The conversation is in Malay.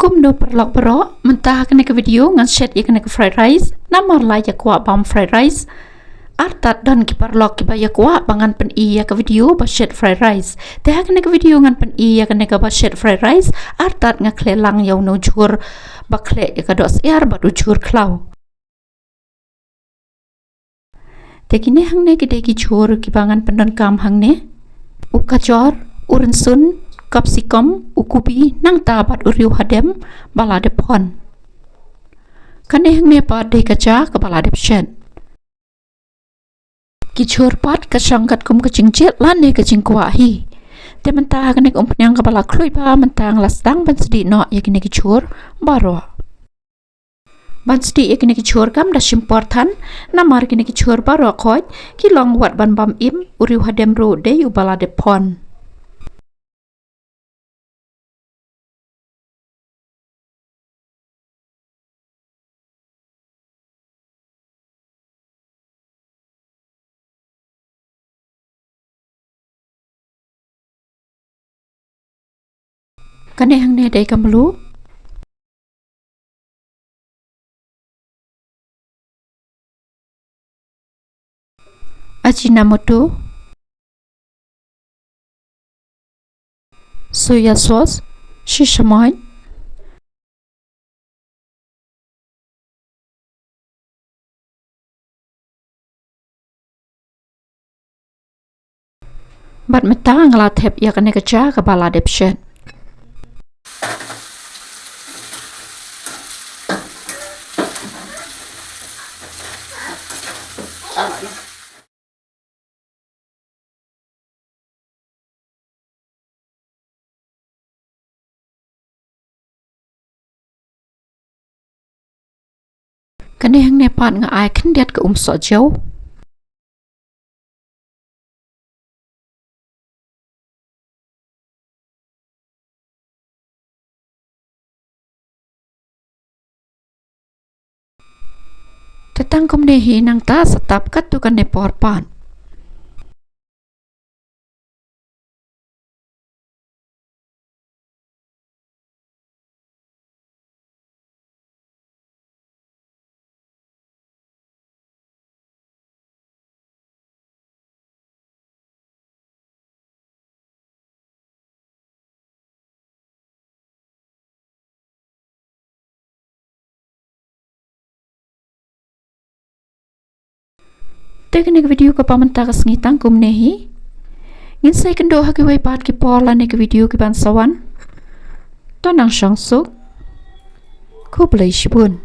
Kum do perlok bro, mentah kena ke video ngan shet ya kena ke fried rice, nama lai ya kuah bam fried rice. Artat dan ki perlok ki baya kuah bangan pen iya ke video ba shet fried rice. Teh kena ke video ngan pen iya kena ke ba shet fried rice, artat nga klelang yau no jhur ba khle ya ka dohsyiar ba jhur klau. Tekine hang ne ki de ki jhur ki bangan pen donkam hang ne. Ukajor, urensun, capsicum, ukubi, nang tabat uriu hadem, balade pon. Kaneh ne pat de kaca ke balade shet. Ki jhur pat kasangkat kum ke jingjet lan ne ke jingkwah hi. Te mentah kene Umphniang ke bala klui pa mentang lasdang ban sdieh no ya kene ki jhur baro. Ban sdieh ya kene ki jhur kam da important namar kene ki jhur baro khoj ki long wat ban bam im uriu hadem ro de yu balade pon. Kaneh hang ne dai kam Mluh. Ajinamoto, Soya sauce, shishamoy, bat metang ngelathep ya kene keca ke balade shet. Kene hang ne pat nga ai khen diat ke sohjew. Tetang kum ne hi nang ta setap kat tu kan ne por pan. Teknik video ke pamenta ke sengitang kum ne hi. Ngin sai kendo ha ke wai pat ki por la ne ke video ke ban sawan. Tonang shang suk. Ku blai shibun.